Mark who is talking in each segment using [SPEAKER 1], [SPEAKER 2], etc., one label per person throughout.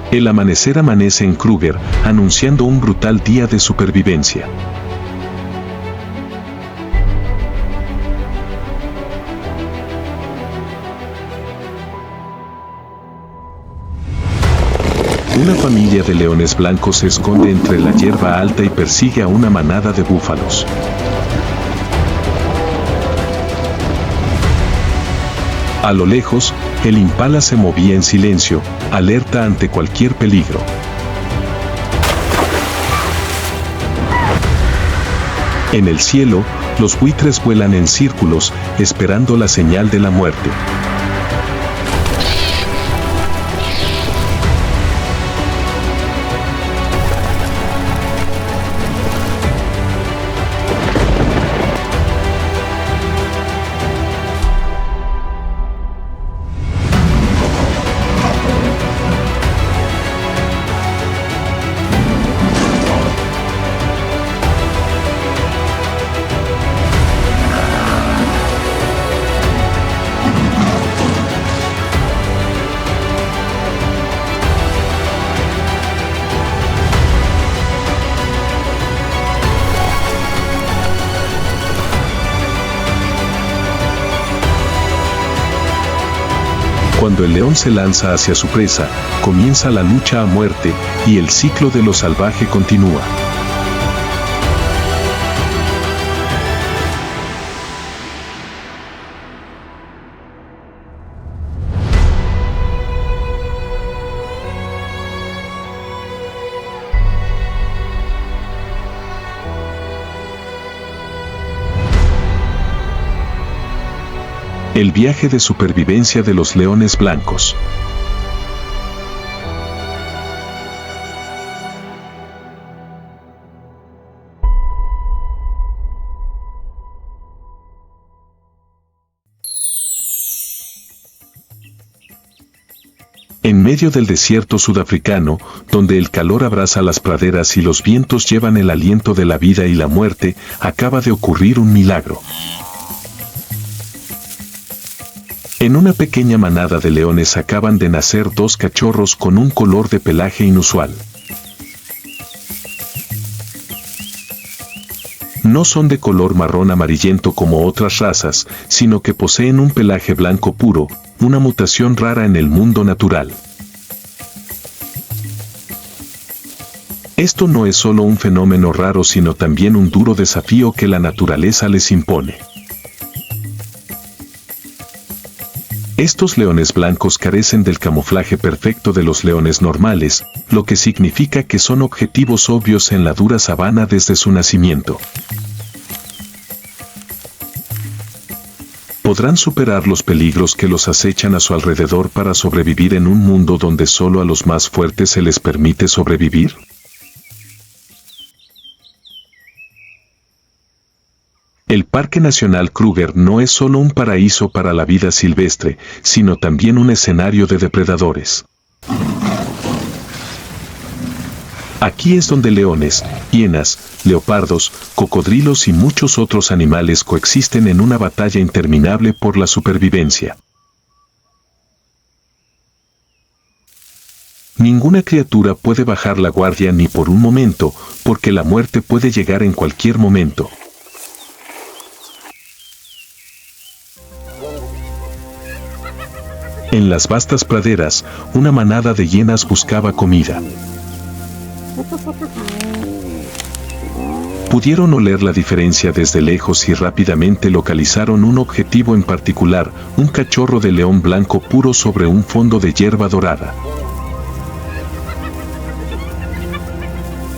[SPEAKER 1] El amanecer amanece en Kruger, anunciando un brutal día de supervivencia. Una familia de leones blancos se esconde entre la hierba alta y persigue a una manada de búfalos. A lo lejos, el impala se movía en silencio, alerta ante cualquier peligro. En el cielo, los buitres vuelan en círculos, esperando la señal de la muerte. Cuando el león se lanza hacia su presa, comienza la lucha a muerte, y el ciclo de lo salvaje continúa. El viaje de supervivencia de los leones blancos. En medio del desierto sudafricano, donde el calor abraza las praderas y los vientos llevan el aliento de la vida y la muerte, acaba de ocurrir un milagro. En una pequeña manada de leones acaban de nacer dos cachorros con un color de pelaje inusual. No son de color marrón amarillento como otras razas, sino que poseen un pelaje blanco puro, una mutación rara en el mundo natural. Esto no es solo un fenómeno raro, sino también un duro desafío que la naturaleza les impone. Estos leones blancos carecen del camuflaje perfecto de los leones normales, lo que significa que son objetivos obvios en la dura sabana desde su nacimiento. ¿Podrán superar los peligros que los acechan a su alrededor para sobrevivir en un mundo donde solo a los más fuertes se les permite sobrevivir? El Parque Nacional Kruger no es solo un paraíso para la vida silvestre, sino también un escenario de depredadores. Aquí es donde leones, hienas, leopardos, cocodrilos y muchos otros animales coexisten en una batalla interminable por la supervivencia. Ninguna criatura puede bajar la guardia ni por un momento, porque la muerte puede llegar en cualquier momento. En las vastas praderas, una manada de hienas buscaba comida. Pudieron oler la diferencia desde lejos y rápidamente localizaron un objetivo en particular, un cachorro de león blanco puro sobre un fondo de hierba dorada.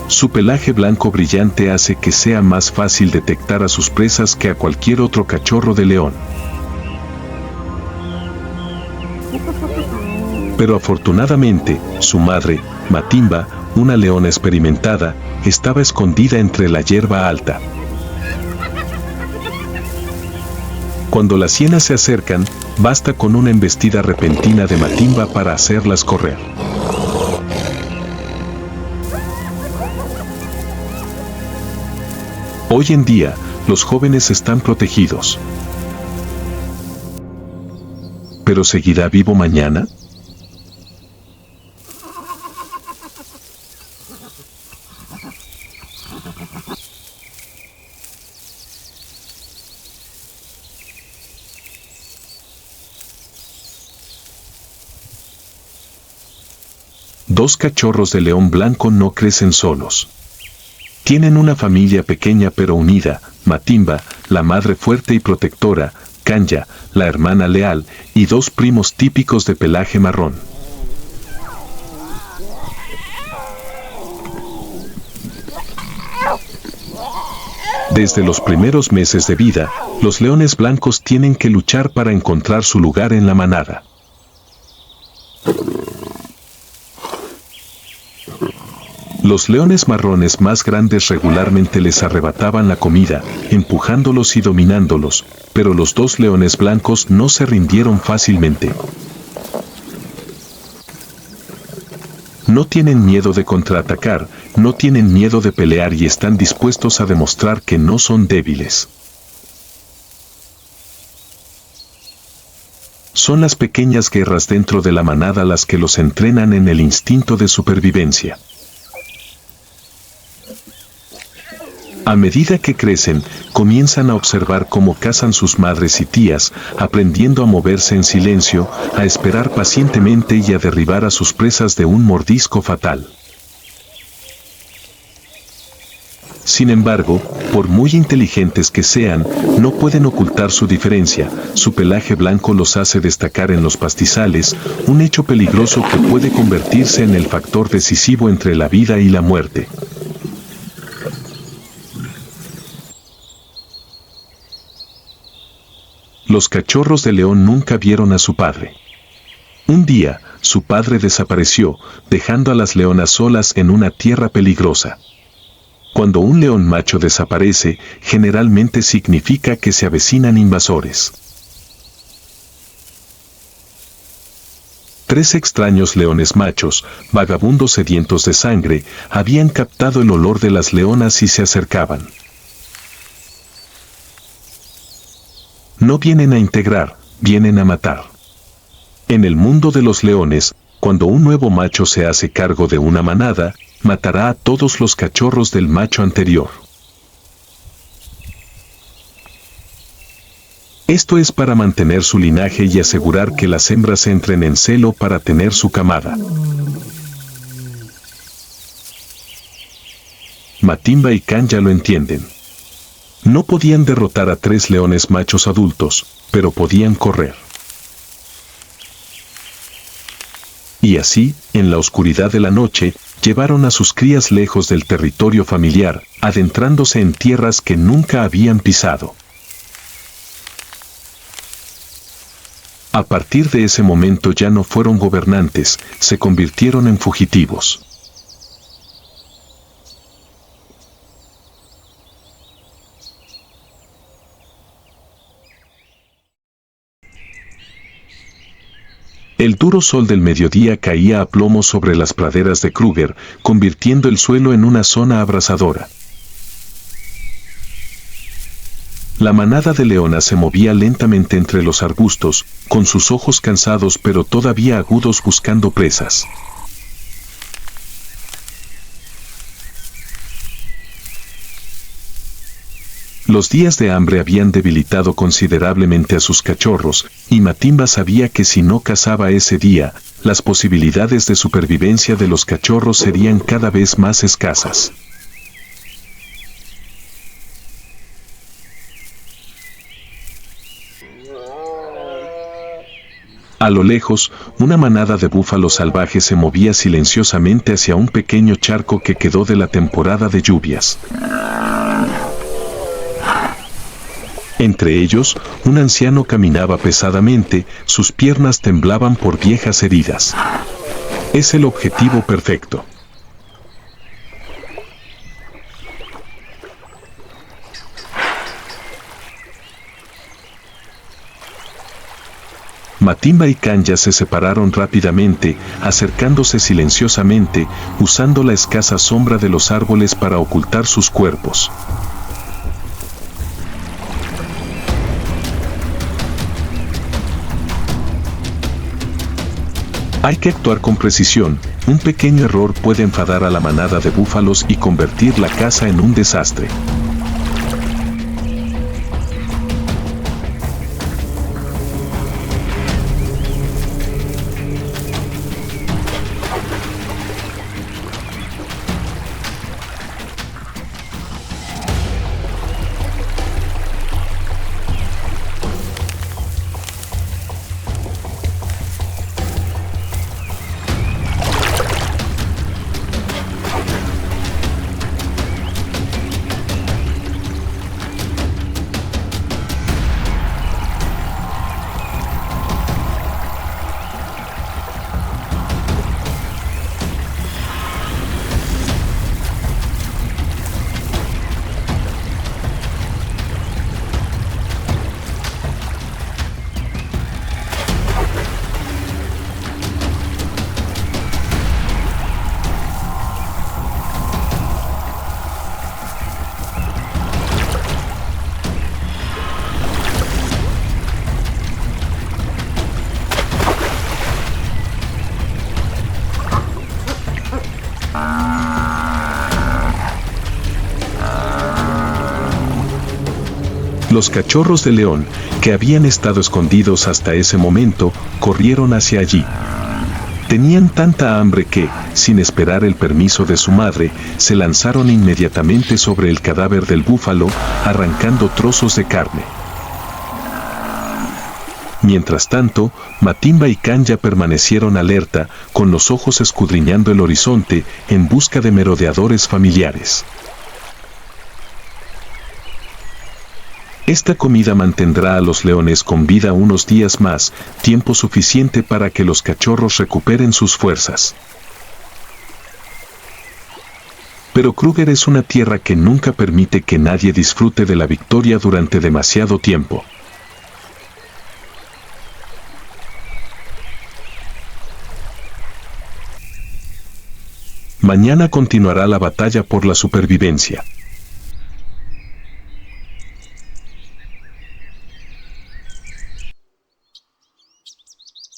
[SPEAKER 1] Su pelaje blanco brillante hace que sea más fácil detectar a sus presas que a cualquier otro cachorro de león. Pero afortunadamente, su madre, Matimba, una leona experimentada, estaba escondida entre la hierba alta. Cuando las hienas se acercan, basta con una embestida repentina de Matimba para hacerlas correr. Hoy en día, los jóvenes están protegidos. ¿Pero seguirá vivo mañana? Dos cachorros de león blanco no crecen solos. Tienen una familia pequeña pero unida: Matimba, la madre fuerte y protectora; Kanya, la hermana leal, y dos primos típicos de pelaje marrón. Desde los primeros meses de vida, los leones blancos tienen que luchar para encontrar su lugar en la manada. Los leones marrones más grandes regularmente les arrebataban la comida, empujándolos y dominándolos, pero los dos leones blancos no se rindieron fácilmente. No tienen miedo de contraatacar, no tienen miedo de pelear y están dispuestos a demostrar que no son débiles. Son las pequeñas guerras dentro de la manada las que los entrenan en el instinto de supervivencia. A medida que crecen, comienzan a observar cómo cazan sus madres y tías, aprendiendo a moverse en silencio, a esperar pacientemente y a derribar a sus presas de un mordisco fatal. Sin embargo, por muy inteligentes que sean, no pueden ocultar su diferencia. Su pelaje blanco los hace destacar en los pastizales, un hecho peligroso que puede convertirse en el factor decisivo entre la vida y la muerte. Los cachorros de león nunca vieron a su padre. Un día, su padre desapareció, dejando a las leonas solas en una tierra peligrosa. Cuando un león macho desaparece, generalmente significa que se avecinan invasores. Tres extraños leones machos, vagabundos sedientos de sangre, habían captado el olor de las leonas y se acercaban. No vienen a integrar, vienen a matar. En el mundo de los leones, cuando un nuevo macho se hace cargo de una manada, matará a todos los cachorros del macho anterior. Esto es para mantener su linaje y asegurar que las hembras entren en celo para tener su camada. Matimba y Kanya lo entienden. No podían derrotar a tres leones machos adultos, pero podían correr. Y así, en la oscuridad de la noche, llevaron a sus crías lejos del territorio familiar, adentrándose en tierras que nunca habían pisado. A partir de ese momento ya no fueron gobernantes, se convirtieron en fugitivos. El duro sol del mediodía caía a plomo sobre las praderas de Kruger, convirtiendo el suelo en una zona abrasadora. La manada de leonas se movía lentamente entre los arbustos, con sus ojos cansados pero todavía agudos buscando presas. Los días de hambre habían debilitado considerablemente a sus cachorros, y Matimba sabía que si no cazaba ese día, las posibilidades de supervivencia de los cachorros serían cada vez más escasas. A lo lejos, una manada de búfalos salvajes se movía silenciosamente hacia un pequeño charco que quedó de la temporada de lluvias. Entre ellos, un anciano caminaba pesadamente, sus piernas temblaban por viejas heridas. Es el objetivo perfecto. Matimba y Kanya se separaron rápidamente, acercándose silenciosamente, usando la escasa sombra de los árboles para ocultar sus cuerpos. Hay que actuar con precisión, un pequeño error puede enfadar a la manada de búfalos y convertir la caza en un desastre. Los cachorros de león, que habían estado escondidos hasta ese momento, corrieron hacia allí. Tenían tanta hambre que, sin esperar el permiso de su madre, se lanzaron inmediatamente sobre el cadáver del búfalo, arrancando trozos de carne. Mientras tanto, Matimba y Kanya permanecieron alerta, con los ojos escudriñando el horizonte, en busca de merodeadores familiares. Esta comida mantendrá a los leones con vida unos días más, tiempo suficiente para que los cachorros recuperen sus fuerzas. Pero Kruger es una tierra que nunca permite que nadie disfrute de la victoria durante demasiado tiempo. Mañana continuará la batalla por la supervivencia.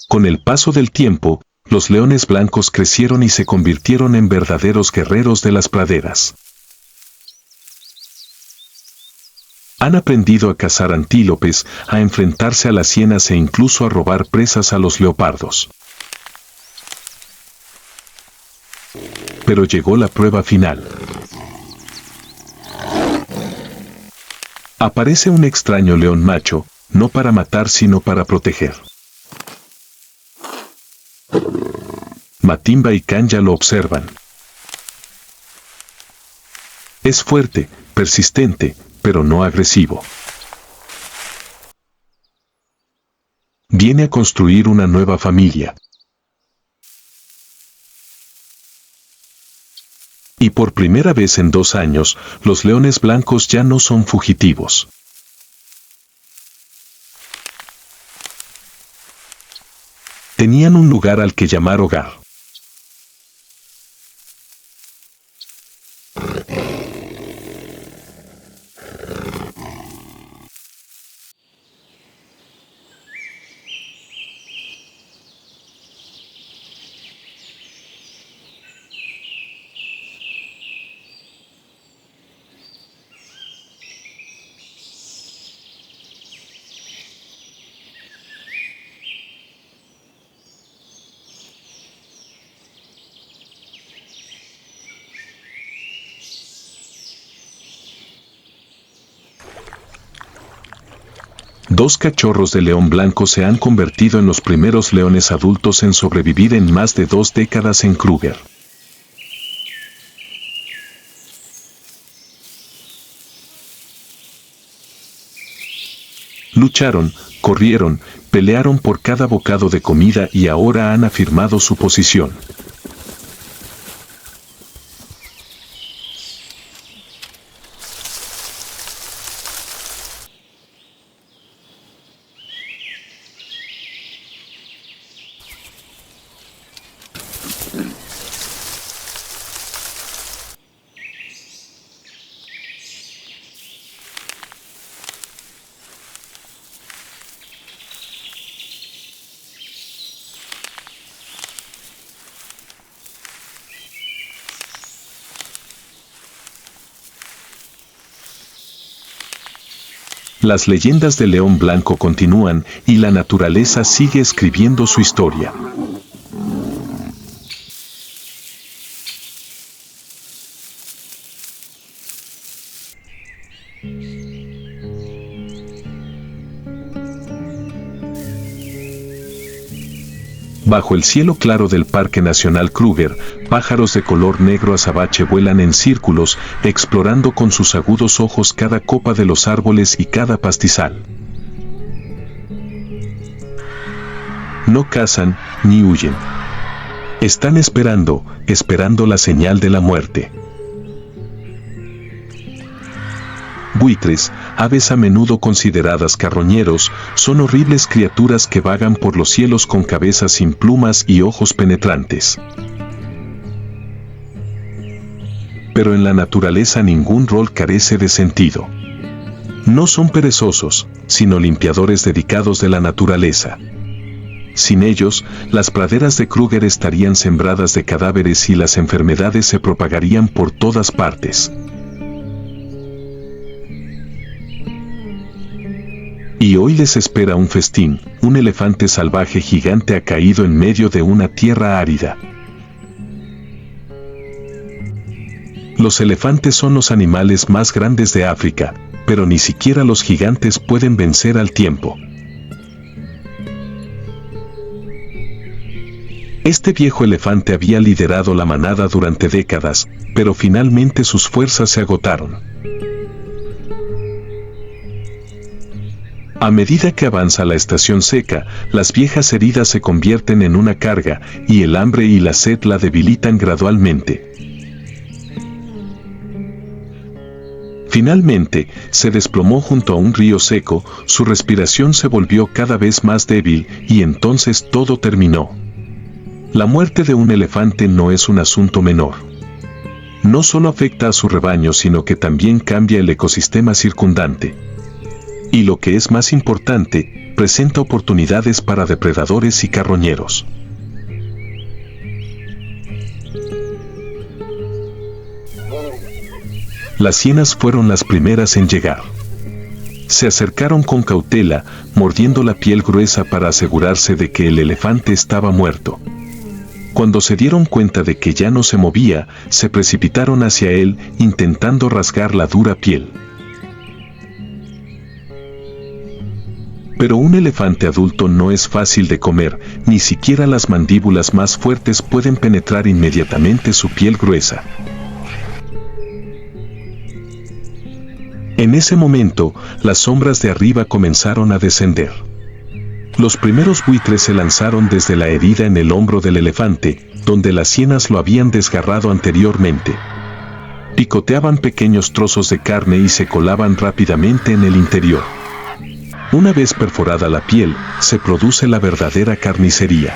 [SPEAKER 1] Con el paso del tiempo, los leones blancos crecieron y se convirtieron en verdaderos guerreros de las praderas. Han aprendido a cazar antílopes, a enfrentarse a las hienas e incluso a robar presas a los leopardos. Pero llegó la prueba final. Aparece un extraño león macho, no para matar sino para proteger. Matimba y Kanya lo observan. Es fuerte, persistente, pero no agresivo. Viene a construir una nueva familia. Y por primera vez en 2 años, los leones blancos ya no son fugitivos. Tenían un lugar al que llamar hogar. Dos cachorros de león blanco se han convertido en los primeros leones adultos en sobrevivir en más de 2 décadas en Kruger. Lucharon, corrieron, pelearon por cada bocado de comida y ahora han afirmado su posición. Las leyendas del león blanco continúan y la naturaleza sigue escribiendo su historia. Bajo el cielo claro del Parque Nacional Kruger, pájaros de color negro azabache vuelan en círculos, explorando con sus agudos ojos cada copa de los árboles y cada pastizal. No cazan, ni huyen. Están esperando la señal de la muerte. Buitres, aves a menudo consideradas carroñeros, son horribles criaturas que vagan por los cielos con cabezas sin plumas y ojos penetrantes. Pero en la naturaleza ningún rol carece de sentido. No son perezosos, sino limpiadores dedicados de la naturaleza. Sin ellos, las praderas de Kruger estarían sembradas de cadáveres y las enfermedades se propagarían por todas partes. hoy les espera un festín. Un elefante salvaje gigante ha caído en medio de una tierra árida. Los elefantes son los animales más grandes de África, pero ni siquiera los gigantes pueden vencer al tiempo. Este viejo elefante había liderado la manada durante décadas, pero finalmente sus fuerzas se agotaron. A medida que avanza la estación seca, las viejas heridas se convierten en una carga, y el hambre y la sed la debilitan gradualmente. Finalmente, se desplomó junto a un río seco, su respiración se volvió cada vez más débil, y entonces todo terminó. La muerte de un elefante no es un asunto menor. No solo afecta a su rebaño, sino que también cambia el ecosistema circundante. Y lo que es más importante, presenta oportunidades para depredadores y carroñeros. Las hienas fueron las primeras en llegar. Se acercaron con cautela, mordiendo la piel gruesa para asegurarse de que el elefante estaba muerto. Cuando se dieron cuenta de que ya no se movía, se precipitaron hacia él, intentando rasgar la dura piel. Pero un elefante adulto no es fácil de comer, ni siquiera las mandíbulas más fuertes pueden penetrar inmediatamente su piel gruesa. En ese momento, las sombras de arriba comenzaron a descender. Los primeros buitres se lanzaron desde la herida en el hombro del elefante, donde las hienas lo habían desgarrado anteriormente. Picoteaban pequeños trozos de carne y se colaban rápidamente en el interior. Una vez perforada la piel, se produce la verdadera carnicería.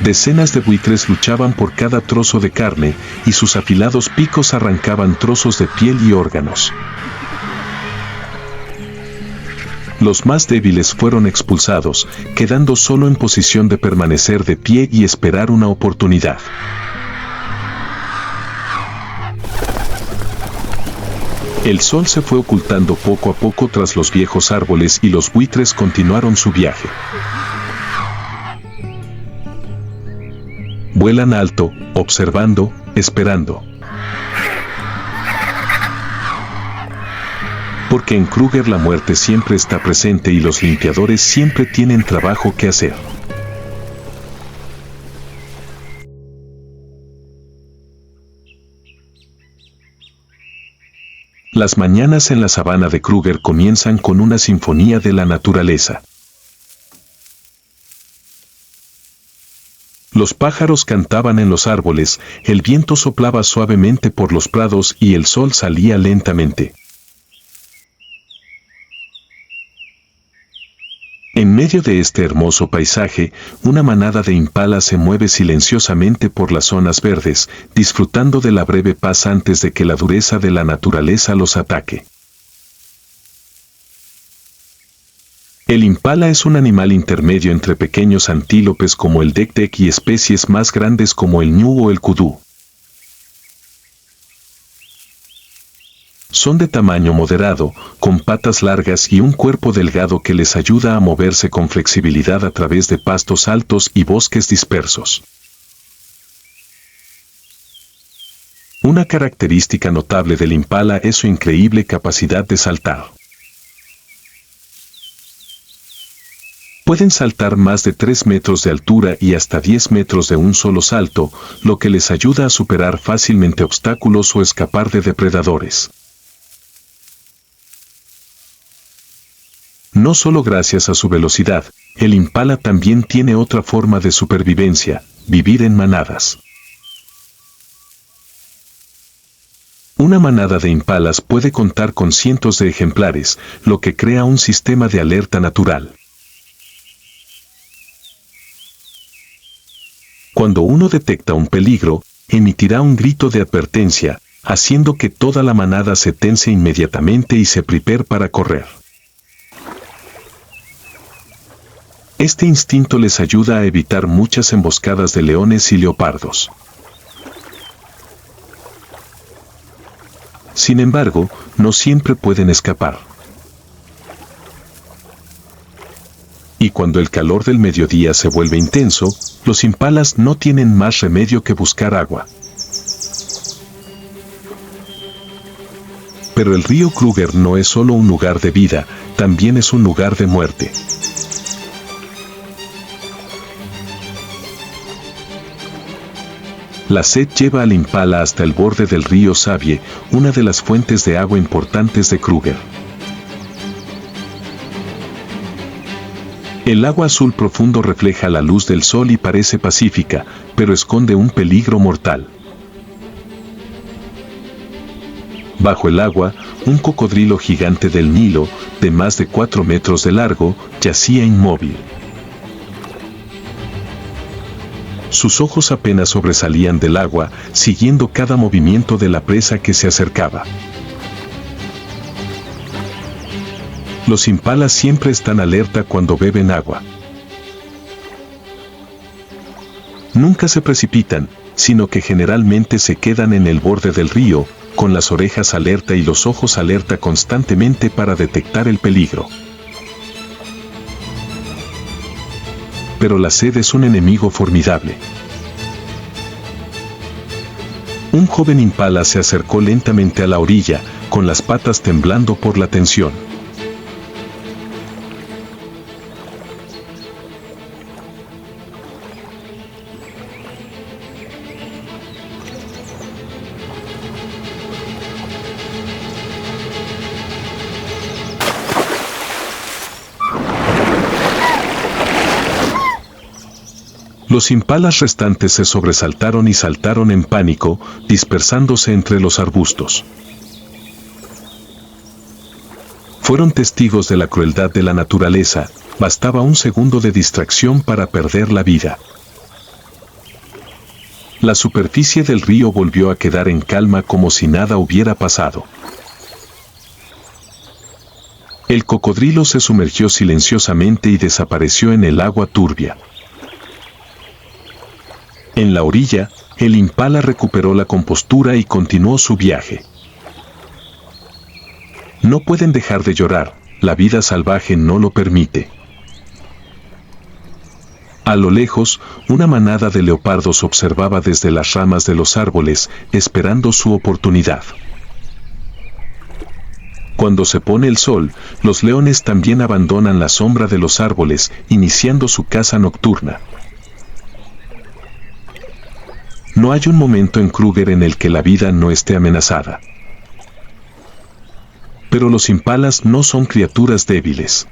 [SPEAKER 1] Decenas de buitres luchaban por cada trozo de carne, y sus afilados picos arrancaban trozos de piel y órganos. Los más débiles fueron expulsados, quedando solo en posición de permanecer de pie y esperar una oportunidad. El sol se fue ocultando poco a poco tras los viejos árboles y los buitres continuaron su viaje. Vuelan alto, observando, esperando. Porque en Kruger la muerte siempre está presente y los limpiadores siempre tienen trabajo que hacer. Las mañanas en la sabana de Kruger comienzan con una sinfonía de la naturaleza. Los pájaros cantaban en los árboles, el viento soplaba suavemente por los prados y el sol salía lentamente. En medio de este hermoso paisaje, una manada de impalas se mueve silenciosamente por las zonas verdes, disfrutando de la breve paz antes de que la dureza de la naturaleza los ataque. El impala es un animal intermedio entre pequeños antílopes como el tek-tek y especies más grandes como el ñu o el kudú. Son de tamaño moderado, con patas largas y un cuerpo delgado que les ayuda a moverse con flexibilidad a través de pastos altos y bosques dispersos. Una característica notable del impala es su increíble capacidad de saltar. Pueden saltar más de 3 metros de altura y hasta 10 metros de un solo salto, lo que les ayuda a superar fácilmente obstáculos o escapar de depredadores. No solo gracias a su velocidad, el impala también tiene otra forma de supervivencia, vivir en manadas. Una manada de impalas puede contar con cientos de ejemplares, lo que crea un sistema de alerta natural. Cuando uno detecta un peligro, emitirá un grito de advertencia, haciendo que toda la manada se tense inmediatamente y se prepare para correr. Este instinto les ayuda a evitar muchas emboscadas de leones y leopardos. Sin embargo, no siempre pueden escapar. cuando el calor del mediodía se vuelve intenso, los impalas no tienen más remedio que buscar agua. Pero el río Kruger no es solo un lugar de vida, también es un lugar de muerte. La sed lleva al impala hasta el borde del río Savie, una de las fuentes de agua importantes de Kruger. El agua azul profundo refleja la luz del sol y parece pacífica, pero esconde un peligro mortal. Bajo el agua, un cocodrilo gigante del Nilo, de más de 4 metros de largo, yacía inmóvil. Sus ojos apenas sobresalían del agua, siguiendo cada movimiento de la presa que se acercaba. Los impalas siempre están alerta cuando beben agua. Nunca se precipitan, sino que generalmente se quedan en el borde del río, con las orejas alerta y los ojos alerta constantemente para detectar el peligro. Pero la sed es un enemigo formidable. Un joven impala se acercó lentamente a la orilla, con las patas temblando por la tensión. Los impalas restantes se sobresaltaron y saltaron en pánico, dispersándose entre los arbustos. Fueron testigos de la crueldad de la naturaleza, bastaba un segundo de distracción para perder la vida. La superficie del río volvió a quedar en calma como si nada hubiera pasado. El cocodrilo se sumergió silenciosamente y desapareció en el agua turbia. En la orilla, el impala recuperó la compostura y continuó su viaje. No pueden dejar de llorar, la vida salvaje no lo permite. A lo lejos, una manada de leopardos observaba desde las ramas de los árboles, esperando su oportunidad. Cuando se pone el sol, los leones también abandonan la sombra de los árboles, iniciando su caza nocturna. No hay un momento en Kruger en el que la vida no esté amenazada. Pero los impalas no son criaturas débiles.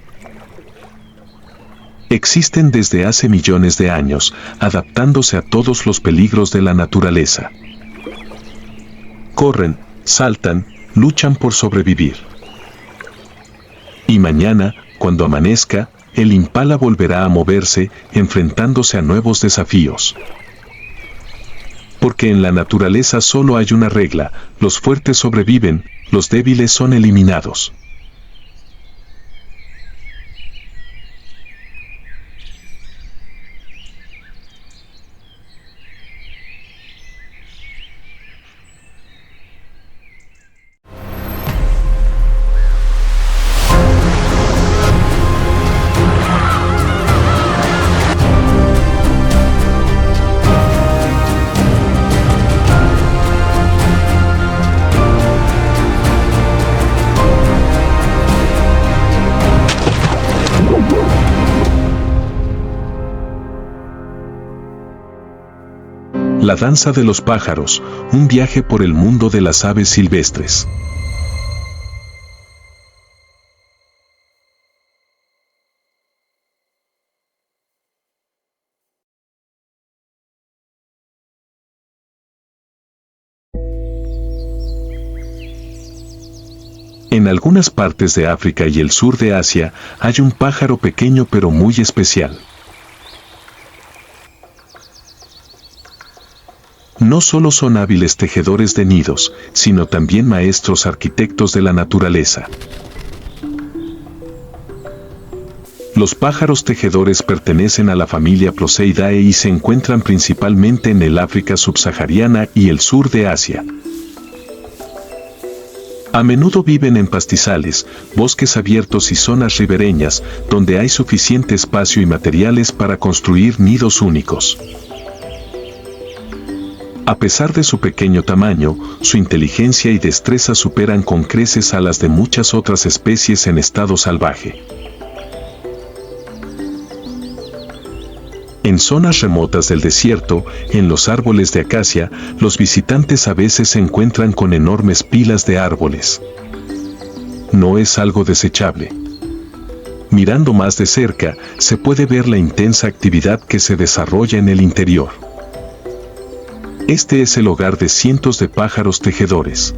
[SPEAKER 1] Existen desde hace millones de años, adaptándose a todos los peligros de la naturaleza. Corren, saltan, luchan por sobrevivir. Y mañana, cuando amanezca, el impala volverá a moverse, enfrentándose a nuevos desafíos. Porque en la naturaleza solo hay una regla, los fuertes sobreviven, los débiles son eliminados. La danza de los pájaros, un viaje por el mundo de las aves silvestres. En algunas partes de África y el sur de Asia hay un pájaro pequeño pero muy especial. No solo son hábiles tejedores de nidos, sino también maestros arquitectos de la naturaleza. Los pájaros tejedores pertenecen a la familia Proceidae y se encuentran principalmente en el África subsahariana y el sur de Asia. A menudo viven en pastizales, bosques abiertos y zonas ribereñas, donde hay suficiente espacio y materiales para construir nidos únicos. A pesar de su pequeño tamaño, su inteligencia y destreza superan con creces a las de muchas otras especies en estado salvaje. En zonas remotas del desierto, en los árboles de acacia, los visitantes a veces se encuentran con enormes pilas de árboles. No es algo desechable. Mirando más de cerca, se puede ver la intensa actividad que se desarrolla en el interior. Este es el hogar de cientos de pájaros tejedores.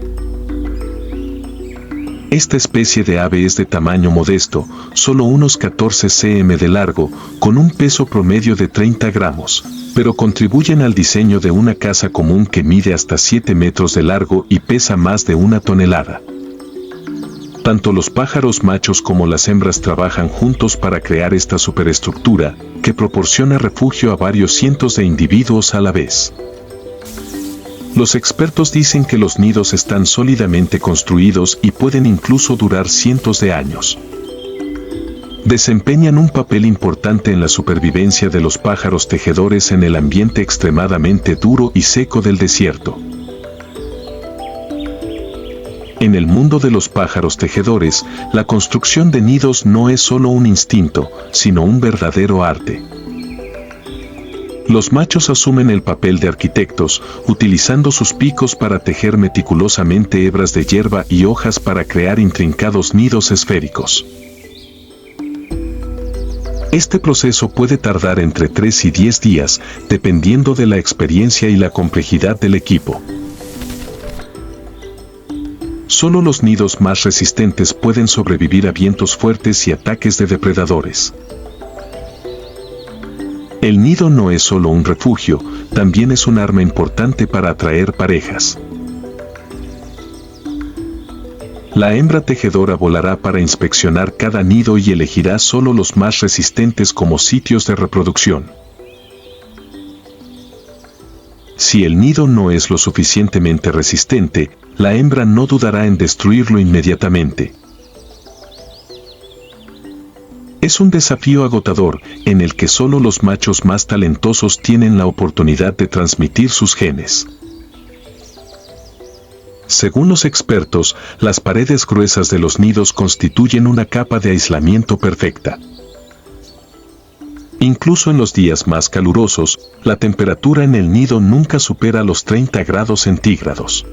[SPEAKER 1] Esta especie de ave es de tamaño modesto, solo unos 14 cm de largo, con un peso promedio de 30 gramos, pero contribuyen al diseño de una casa común que mide hasta 7 metros de largo y pesa más de 1 tonelada. Tanto los pájaros machos como las hembras trabajan juntos para crear esta superestructura, que proporciona refugio a varios cientos de individuos a la vez. Los expertos dicen que los nidos están sólidamente construidos y pueden incluso durar cientos de años. Desempeñan un papel importante en la supervivencia de los pájaros tejedores en el ambiente extremadamente duro y seco del desierto. En el mundo de los pájaros tejedores, la construcción de nidos no es solo un instinto, sino un verdadero arte. Los machos asumen el papel de arquitectos, utilizando sus picos para tejer meticulosamente hebras de hierba y hojas para crear intrincados nidos esféricos. Este proceso puede tardar entre 3 y 10 días, dependiendo de la experiencia y la complejidad del equipo. Solo los nidos más resistentes pueden sobrevivir a vientos fuertes y ataques de depredadores. El nido no es solo un refugio, también es un arma importante para atraer parejas. La hembra tejedora volará para inspeccionar cada nido y elegirá solo los más resistentes como sitios de reproducción. Si el nido no es lo suficientemente resistente, la hembra no dudará en destruirlo inmediatamente. Es un desafío agotador, en el que solo los machos más talentosos tienen la oportunidad de transmitir sus genes. Según los expertos, las paredes gruesas de los nidos constituyen una capa de aislamiento perfecta. Incluso en los días más calurosos, la temperatura en el nido nunca supera los 30 grados centígrados.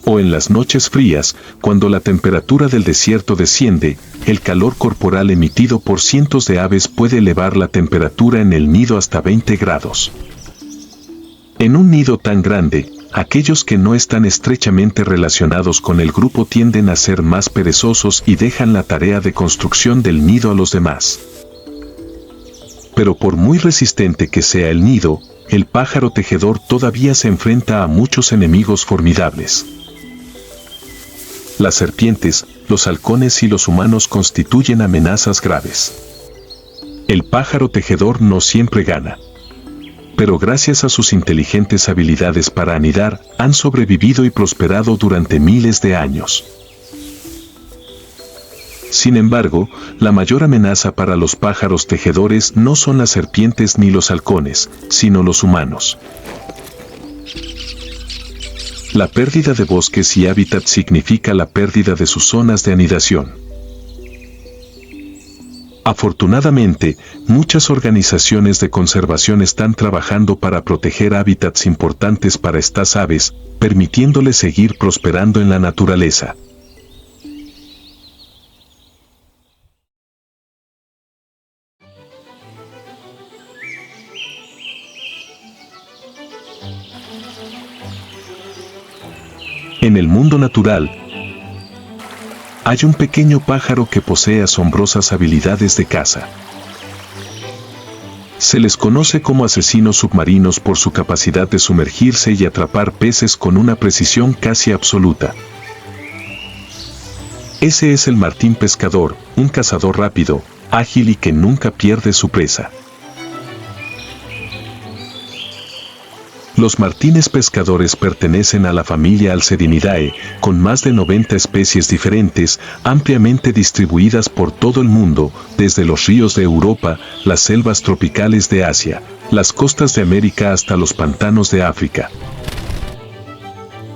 [SPEAKER 1] O en las noches frías, cuando la temperatura del desierto desciende, el calor corporal emitido por cientos de aves puede elevar la temperatura en el nido hasta 20 grados. En un nido tan grande, aquellos que no están estrechamente relacionados con el grupo tienden a ser más perezosos y dejan la tarea de construcción del nido a los demás. Pero por muy resistente que sea el nido, el pájaro tejedor todavía se enfrenta a muchos enemigos formidables. Las serpientes, los halcones y los humanos constituyen amenazas graves. El pájaro tejedor no siempre gana. Pero gracias a sus inteligentes habilidades para anidar, han sobrevivido y prosperado durante miles de años. Sin embargo, la mayor amenaza para los pájaros tejedores no son las serpientes ni los halcones, sino los humanos. La pérdida de bosques y hábitat significa la pérdida de sus zonas de anidación. Afortunadamente, muchas organizaciones de conservación están trabajando para proteger hábitats importantes para estas aves, permitiéndoles seguir prosperando en la naturaleza. En el mundo natural, hay un pequeño pájaro que posee asombrosas habilidades de caza. Se les conoce como asesinos submarinos por su capacidad de sumergirse y atrapar peces con una precisión casi absoluta. Ese es el martín pescador, un cazador rápido, ágil y que nunca pierde su presa. Los martines pescadores pertenecen a la familia Alcedinidae, con más de 90 especies diferentes, ampliamente distribuidas por todo el mundo, desde los ríos de Europa, las selvas tropicales de Asia, las costas de América hasta los pantanos de África.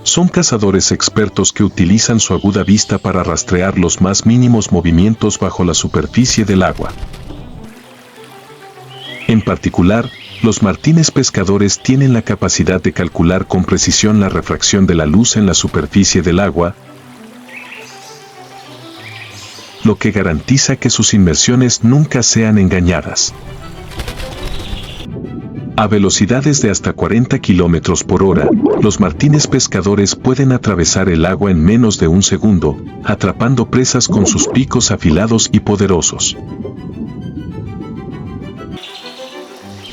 [SPEAKER 1] Son cazadores expertos que utilizan su aguda vista para rastrear los más mínimos movimientos bajo la superficie del agua. En particular, los martines pescadores tienen la capacidad de calcular con precisión la refracción de la luz en la superficie del agua, lo que garantiza que sus inmersiones nunca sean engañadas. A velocidades de hasta 40 km por hora, los martines pescadores pueden atravesar el agua en menos de un segundo, atrapando presas con sus picos afilados y poderosos.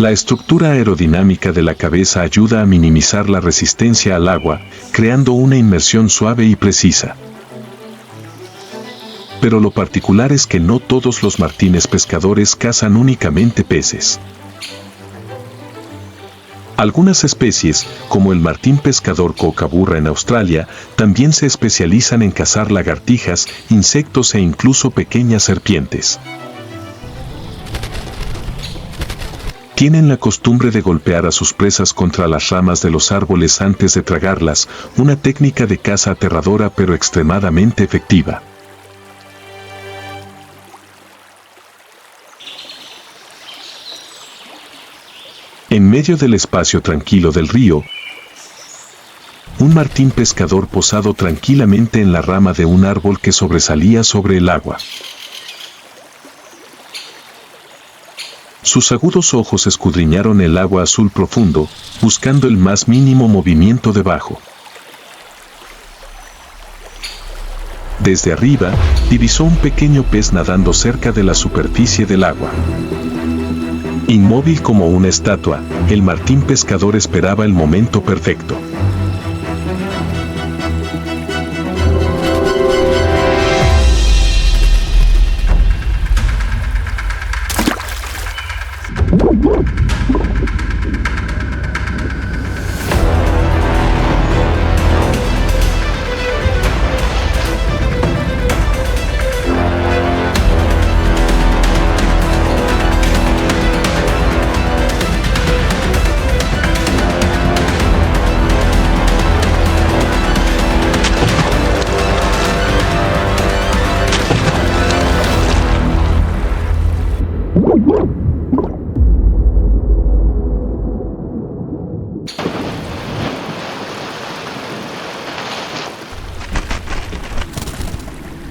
[SPEAKER 1] La estructura aerodinámica de la cabeza ayuda a minimizar la resistencia al agua, creando una inmersión suave y precisa. Pero lo particular es que no todos los martines pescadores cazan únicamente peces. Algunas especies, como el martín pescador cocaburra en Australia, también se especializan en cazar lagartijas, insectos e incluso pequeñas serpientes. Tienen la costumbre de golpear a sus presas contra las ramas de los árboles antes de tragarlas, una técnica de caza aterradora pero extremadamente efectiva. En medio del espacio tranquilo del río, un martín pescador posado tranquilamente en la rama de un árbol que sobresalía sobre el agua. Sus agudos ojos escudriñaron el agua azul profundo, buscando el más mínimo movimiento debajo. Desde arriba, divisó un pequeño pez nadando cerca de la superficie del agua. Inmóvil como una estatua, el martín pescador esperaba el momento perfecto.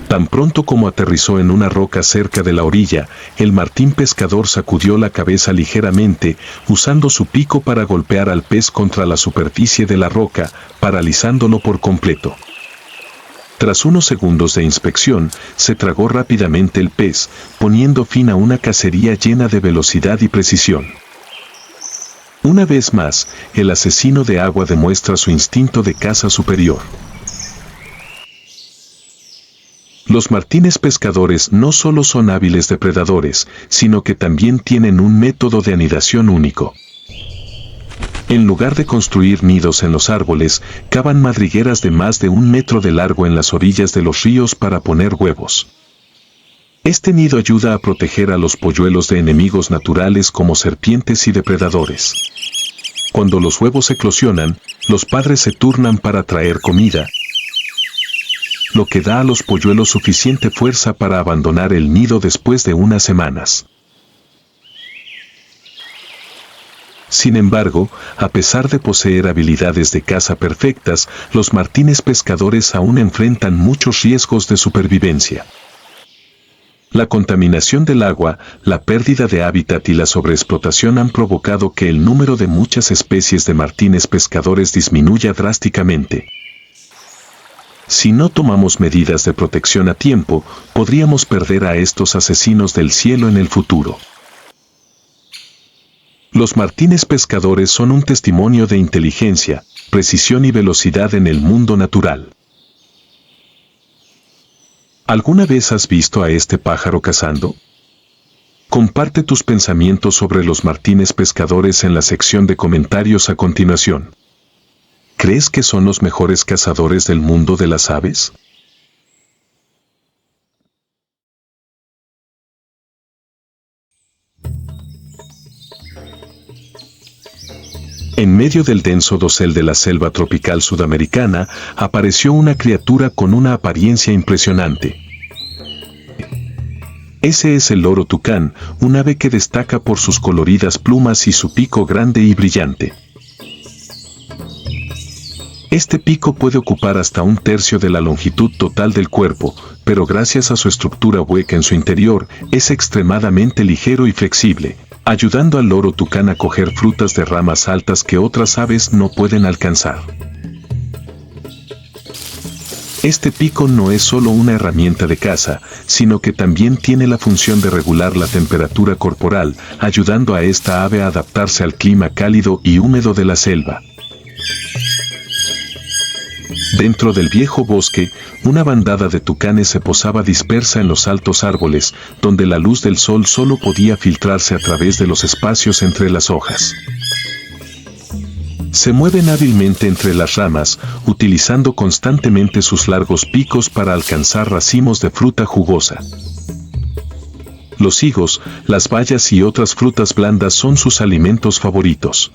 [SPEAKER 1] Tan pronto como aterrizó en una roca cerca de la orilla, el martín pescador sacudió la cabeza ligeramente, usando su pico para golpear al pez contra la superficie de la roca, paralizándolo por completo. Tras unos segundos de inspección, se tragó rápidamente el pez, poniendo fin a una cacería llena de velocidad y precisión. Una vez más, el asesino de agua demuestra su instinto de caza superior. Los martines pescadores no solo son hábiles depredadores, sino que también tienen un método de anidación único. En lugar de construir nidos en los árboles, cavan madrigueras de más de 1 metro de largo en las orillas de los ríos para poner huevos. Este nido ayuda a proteger a los polluelos de enemigos naturales como serpientes y depredadores. Cuando los huevos eclosionan, los padres se turnan para traer comida, lo que da a los polluelos suficiente fuerza para abandonar el nido después de unas semanas. Sin embargo, a pesar de poseer habilidades de caza perfectas, los martines pescadores aún enfrentan muchos riesgos de supervivencia. La contaminación del agua, la pérdida de hábitat y la sobreexplotación han provocado que el número de muchas especies de martines pescadores disminuya drásticamente. Si no tomamos medidas de protección a tiempo, podríamos perder a estos asesinos del cielo en el futuro. Los martines pescadores son un testimonio de inteligencia, precisión y velocidad en el mundo natural. ¿Alguna vez has visto a este pájaro cazando? Comparte tus pensamientos sobre los martines pescadores en la sección de comentarios a continuación. ¿Crees que son los mejores cazadores del mundo de las aves? En medio del denso dosel de la selva tropical sudamericana, apareció una criatura con una apariencia impresionante. Ese es el loro tucán, un ave que destaca por sus coloridas plumas y su pico grande y brillante. Este pico puede ocupar hasta 1/3 de la longitud total del cuerpo, pero gracias a su estructura hueca en su interior, es extremadamente ligero y flexible, ayudando al loro tucán a coger frutas de ramas altas que otras aves no pueden alcanzar. Este pico no es solo una herramienta de caza, sino que también tiene la función de regular la temperatura corporal, ayudando a esta ave a adaptarse al clima cálido y húmedo de la selva. Dentro del viejo bosque, una bandada de tucanes se posaba dispersa en los altos árboles, donde la luz del sol solo podía filtrarse a través de los espacios entre las hojas. Se mueven hábilmente entre las ramas, utilizando constantemente sus largos picos para alcanzar racimos de fruta jugosa. Los higos, las bayas y otras frutas blandas son sus alimentos favoritos.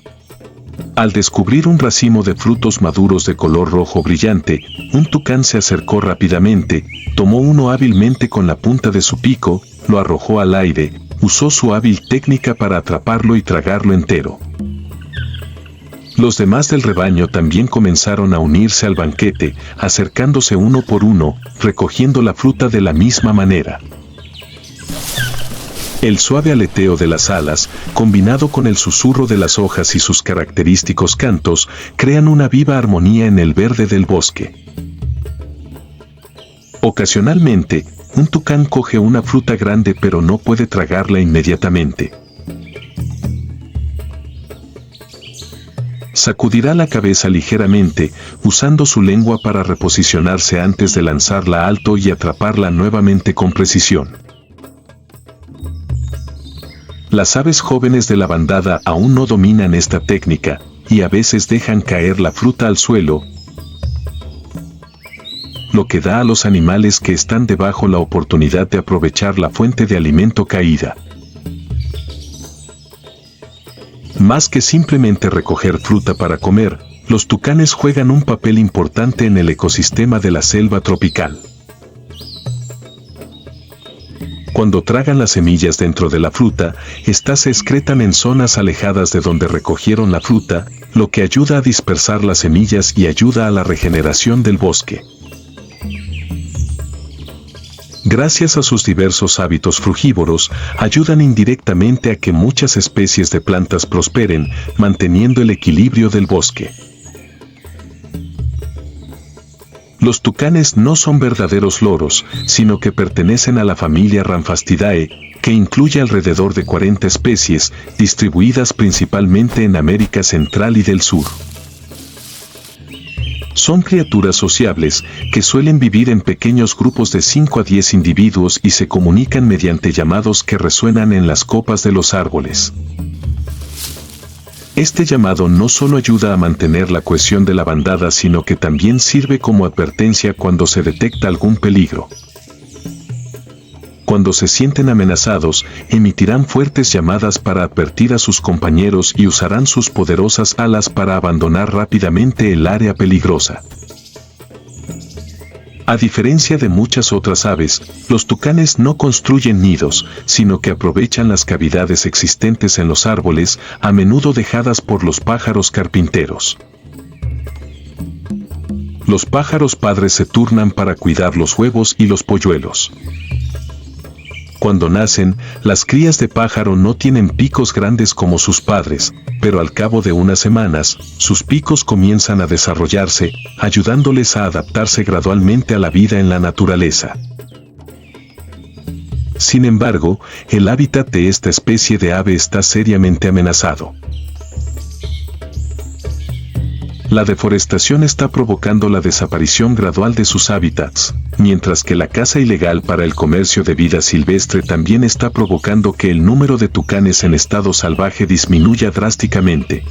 [SPEAKER 1] Al descubrir un racimo de frutos maduros de color rojo brillante, un tucán se acercó rápidamente, tomó uno hábilmente con la punta de su pico, lo arrojó al aire, usó su hábil técnica para atraparlo y tragarlo entero. Los demás del rebaño también comenzaron a unirse al banquete, acercándose uno por uno, recogiendo la fruta de la misma manera. El suave aleteo de las alas, combinado con el susurro de las hojas y sus característicos cantos, crean una viva armonía en el verde del bosque. Ocasionalmente, un tucán coge una fruta grande pero no puede tragarla inmediatamente. Sacudirá la cabeza ligeramente, usando su lengua para reposicionarse antes de lanzarla alto y atraparla nuevamente con precisión. Las aves jóvenes de la bandada aún no dominan esta técnica, y a veces dejan caer la fruta al suelo, lo que da a los animales que están debajo la oportunidad de aprovechar la fuente de alimento caída. Más que simplemente recoger fruta para comer, los tucanes juegan un papel importante en el ecosistema de la selva tropical. Cuando tragan las semillas dentro de la fruta, estas se excretan en zonas alejadas de donde recogieron la fruta, lo que ayuda a dispersar las semillas y ayuda a la regeneración del bosque. Gracias a sus diversos hábitos frugívoros, ayudan indirectamente a que muchas especies de plantas prosperen, manteniendo el equilibrio del bosque. Los tucanes no son verdaderos loros, sino que pertenecen a la familia Ramphastidae, que incluye alrededor de 40 especies, distribuidas principalmente en América Central y del Sur. Son criaturas sociables, que suelen vivir en pequeños grupos de 5 a 10 individuos y se comunican mediante llamados que resuenan en las copas de los árboles. Este llamado no solo ayuda a mantener la cohesión de la bandada, sino que también sirve como advertencia cuando se detecta algún peligro. Cuando se sienten amenazados, emitirán fuertes llamadas para advertir a sus compañeros y usarán sus poderosas alas para abandonar rápidamente el área peligrosa. A diferencia de muchas otras aves, los tucanes no construyen nidos, sino que aprovechan las cavidades existentes en los árboles, a menudo dejadas por los pájaros carpinteros. Los pájaros padres se turnan para cuidar los huevos y los polluelos. Cuando nacen, las crías de pájaro no tienen picos grandes como sus padres, pero al cabo de unas semanas, sus picos comienzan a desarrollarse, ayudándoles a adaptarse gradualmente a la vida en la naturaleza. Sin embargo, el hábitat de esta especie de ave está seriamente amenazado. La deforestación está provocando la desaparición gradual de sus hábitats, mientras que la caza ilegal para el comercio de vida silvestre también está provocando que el número de tucanes en estado salvaje disminuya drásticamente.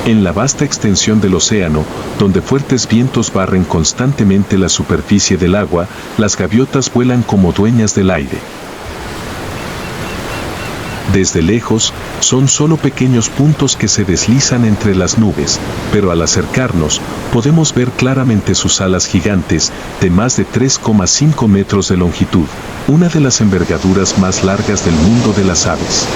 [SPEAKER 1] En la vasta extensión del océano, donde fuertes vientos barren constantemente la superficie del agua, las gaviotas vuelan como dueñas del aire. Desde lejos, son solo pequeños puntos que se deslizan entre las nubes, pero al acercarnos, podemos ver claramente sus alas gigantes, de más de 3,5 metros de longitud, una de las envergaduras más largas del mundo de las aves.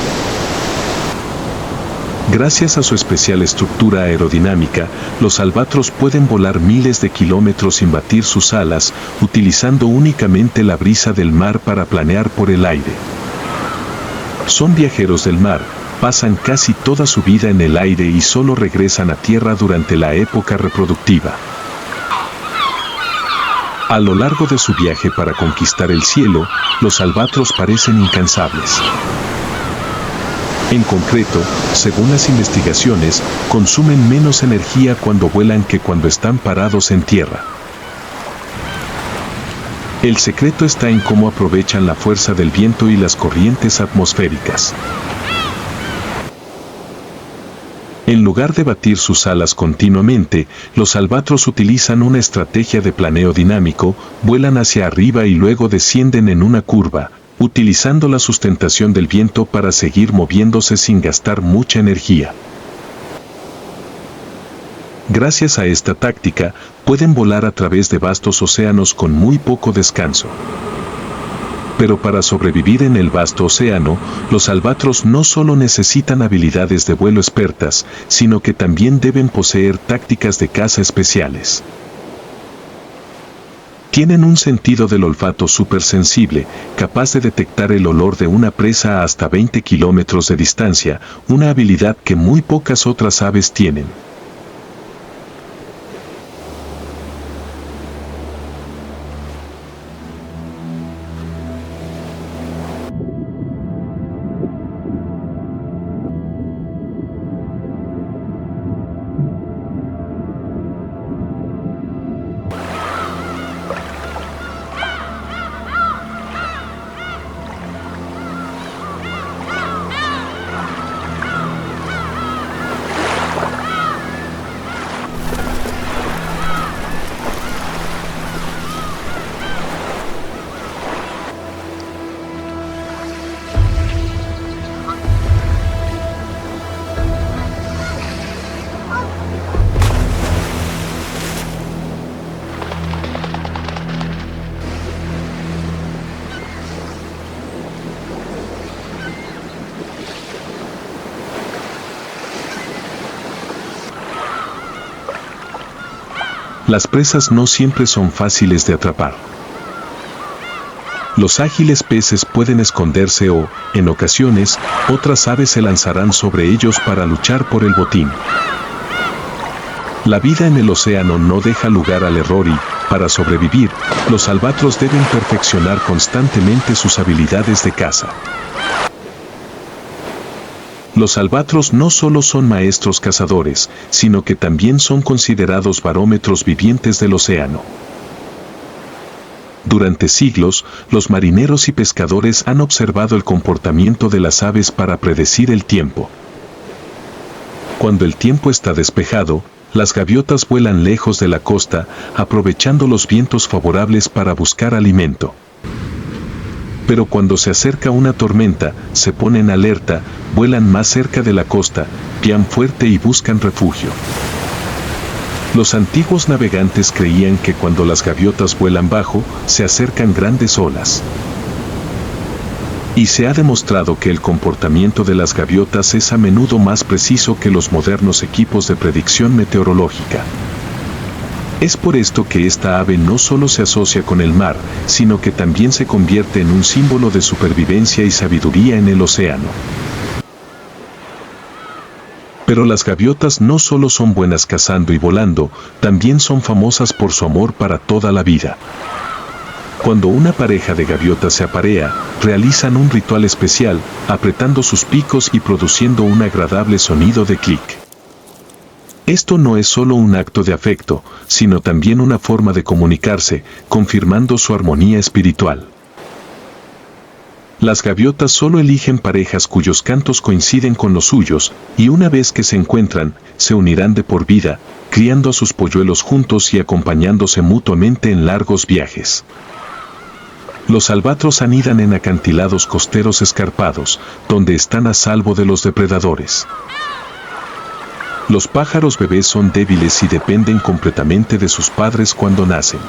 [SPEAKER 1] Gracias a su especial estructura aerodinámica, los albatros pueden volar miles de kilómetros sin batir sus alas, utilizando únicamente la brisa del mar para planear por el aire. Son viajeros del mar, pasan casi toda su vida en el aire y solo regresan a tierra durante la época reproductiva. A lo largo de su viaje para conquistar el cielo, los albatros parecen incansables. En concreto, según las investigaciones, consumen menos energía cuando vuelan que cuando están parados en tierra. El secreto está en cómo aprovechan la fuerza del viento y las corrientes atmosféricas. En lugar de batir sus alas continuamente, los albatros utilizan una estrategia de planeo dinámico, vuelan hacia arriba y luego descienden en una curva, utilizando la sustentación del viento para seguir moviéndose sin gastar mucha energía. Gracias a esta táctica, pueden volar a través de vastos océanos con muy poco descanso. Pero para sobrevivir en el vasto océano, los albatros no solo necesitan habilidades de vuelo expertas, sino que también deben poseer tácticas de caza especiales. Tienen un sentido del olfato supersensible, capaz de detectar el olor de una presa a hasta 20 kilómetros de distancia, una habilidad que muy pocas otras aves tienen. Las presas no siempre son fáciles de atrapar. Los ágiles peces pueden esconderse o, en ocasiones, otras aves se lanzarán sobre ellos para luchar por el botín. La vida en el océano no deja lugar al error y, para sobrevivir, los albatros deben perfeccionar constantemente sus habilidades de caza. Los albatros no solo son maestros cazadores, sino que también son considerados barómetros vivientes del océano. Durante siglos, los marineros y pescadores han observado el comportamiento de las aves para predecir el tiempo. Cuando el tiempo está despejado, las gaviotas vuelan lejos de la costa, aprovechando los vientos favorables para buscar alimento. Pero cuando se acerca una tormenta, se ponen alerta, vuelan más cerca de la costa, pian fuerte y buscan refugio. Los antiguos navegantes creían que cuando las gaviotas vuelan bajo, se acercan grandes olas. Y se ha demostrado que el comportamiento de las gaviotas es a menudo más preciso que los modernos equipos de predicción meteorológica. Es por esto que esta ave no solo se asocia con el mar, sino que también se convierte en un símbolo de supervivencia y sabiduría en el océano. Pero las gaviotas no solo son buenas cazando y volando, también son famosas por su amor para toda la vida. Cuando una pareja de gaviotas se aparea, realizan un ritual especial, apretando sus picos y produciendo un agradable sonido de clic. Esto no es solo un acto de afecto, sino también una forma de comunicarse, confirmando su armonía espiritual. Las gaviotas solo eligen parejas cuyos cantos coinciden con los suyos, y una vez que se encuentran, se unirán de por vida, criando a sus polluelos juntos y acompañándose mutuamente en largos viajes. Los albatros anidan en acantilados costeros escarpados, donde están a salvo de los depredadores. Los pájaros bebés son débiles y dependen completamente de sus padres cuando nacen.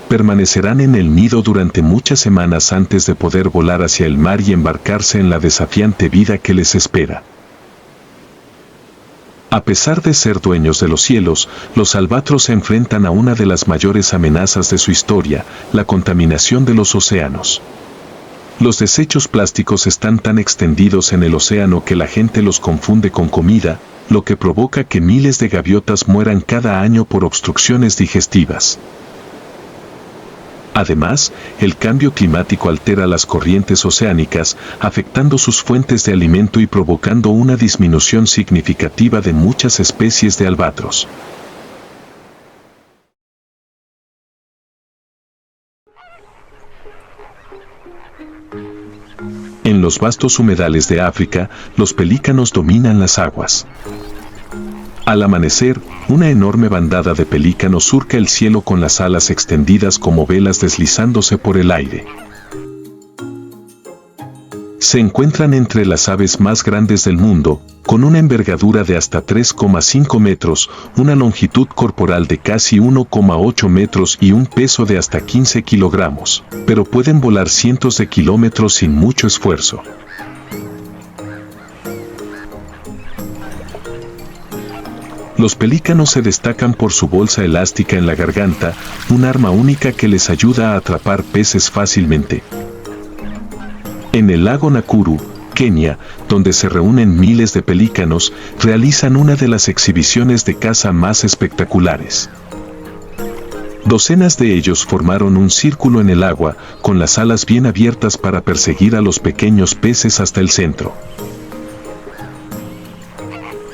[SPEAKER 1] Permanecerán en el nido durante muchas semanas antes de poder volar hacia el mar y embarcarse en la desafiante vida que les espera. A pesar de ser dueños de los cielos, los albatros se enfrentan a una de las mayores amenazas de su historia, la contaminación de los océanos. Los desechos plásticos están tan extendidos en el océano que la gente los confunde con comida, lo que provoca que miles de gaviotas mueran cada año por obstrucciones digestivas. Además, el cambio climático altera las corrientes oceánicas, afectando sus fuentes de alimento y provocando una disminución significativa de muchas especies de albatros. En los vastos humedales de África, los pelícanos dominan las aguas. Al amanecer, una enorme bandada de pelícanos surca el cielo con las alas extendidas como velas deslizándose por el aire. Se encuentran entre las aves más grandes del mundo, con una envergadura de hasta 3,5 metros, una longitud corporal de casi 1,8 metros y un peso de hasta 15 kilogramos, pero pueden volar cientos de kilómetros sin mucho esfuerzo. Los pelícanos se destacan por su bolsa elástica en la garganta, un arma única que les ayuda a atrapar peces fácilmente. En el lago Nakuru, Kenia, donde se reúnen miles de pelícanos, realizan una de las exhibiciones de caza más espectaculares. Docenas de ellos formaron un círculo en el agua, con las alas bien abiertas para perseguir a los pequeños peces hasta el centro.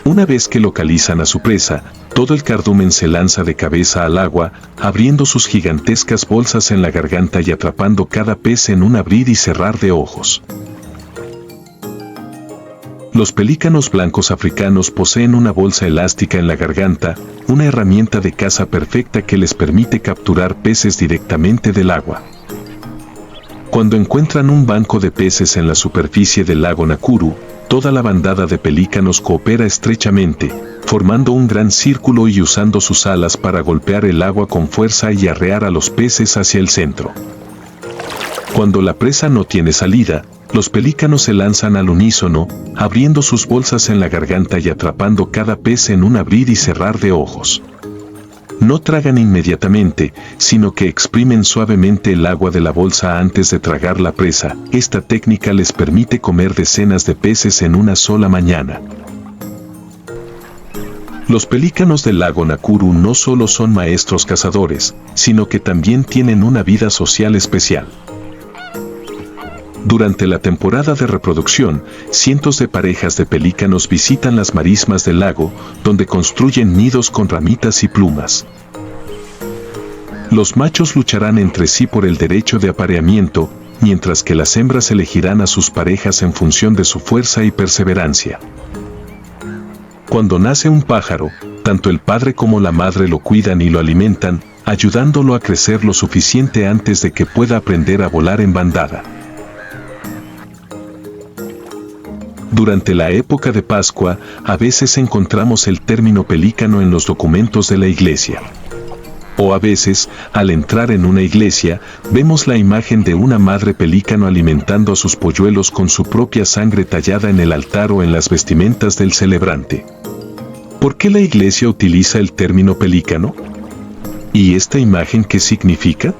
[SPEAKER 1] Una vez que localizan a su presa, todo el cardumen se lanza de cabeza al agua, abriendo sus gigantescas bolsas en la garganta y atrapando cada pez en un abrir y cerrar de ojos. Los pelícanos blancos africanos poseen una bolsa elástica en la garganta, una herramienta de caza perfecta que les permite capturar peces directamente del agua. Cuando encuentran un banco de peces en la superficie del lago Nakuru, toda la bandada de pelícanos coopera estrechamente, formando un gran círculo y usando sus alas para golpear el agua con fuerza y arrear a los peces hacia el centro. Cuando la presa no tiene salida, los pelícanos se lanzan al unísono, abriendo sus bolsas en la garganta y atrapando cada pez en un abrir y cerrar de ojos. No tragan inmediatamente, sino que exprimen suavemente el agua de la bolsa antes de tragar la presa. Esta técnica les permite comer decenas de peces en una sola mañana. Los pelícanos del lago Nakuru no solo son maestros cazadores, sino que también tienen una vida social especial. Durante la temporada de reproducción, cientos de parejas de pelícanos visitan las marismas del lago, donde construyen nidos con ramitas y plumas. Los machos lucharán entre sí por el derecho de apareamiento, mientras que las hembras elegirán a sus parejas en función de su fuerza y perseverancia. Cuando nace un pájaro, tanto el padre como la madre lo cuidan y lo alimentan, ayudándolo a crecer lo suficiente antes de que pueda aprender a volar en bandada. Durante la época de Pascua, a veces encontramos el término pelícano en los documentos de la iglesia. O a veces, al entrar en una iglesia, vemos la imagen de una madre pelícano alimentando a sus polluelos con su propia sangre tallada en el altar o en las vestimentas del celebrante. ¿Por qué la iglesia utiliza el término pelícano? ¿Y esta imagen qué significa?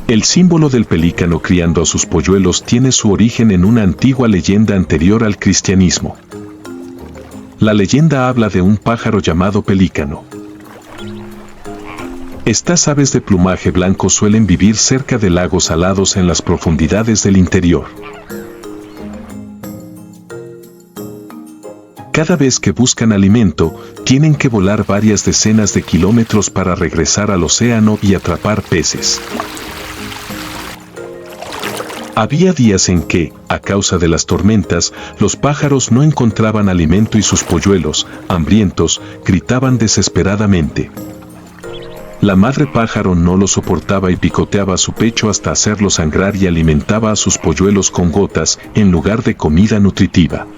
[SPEAKER 1] El símbolo del pelícano criando a sus polluelos tiene su origen en una antigua leyenda anterior al cristianismo. La leyenda habla de un pájaro llamado pelícano. Estas aves de plumaje blanco suelen vivir cerca de lagos salados en las profundidades del interior. Cada vez que buscan alimento, tienen que volar varias decenas de kilómetros para regresar al océano y atrapar peces. Había días en que, a causa de las tormentas, los pájaros no encontraban alimento y sus polluelos, hambrientos, gritaban desesperadamente. La madre pájaro no lo soportaba y picoteaba su pecho hasta hacerlo sangrar y alimentaba a sus polluelos con gotas en lugar de comida nutritiva.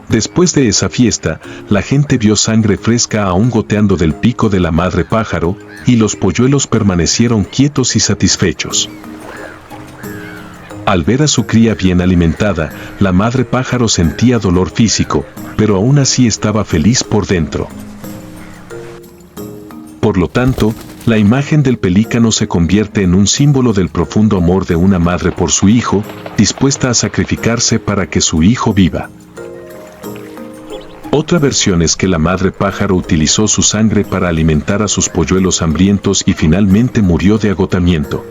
[SPEAKER 1] Después de esa fiesta, la gente vio sangre fresca aún goteando del pico de la madre pájaro, y los polluelos permanecieron quietos y satisfechos. Al ver a su cría bien alimentada, la madre pájaro sentía dolor físico, pero aún así estaba feliz por dentro. Por lo tanto, la imagen del pelícano se convierte en un símbolo del profundo amor de una madre por su hijo, dispuesta a sacrificarse para que su hijo viva. Otra versión es que la madre pájaro utilizó su sangre para alimentar a sus polluelos hambrientos y finalmente murió de agotamiento.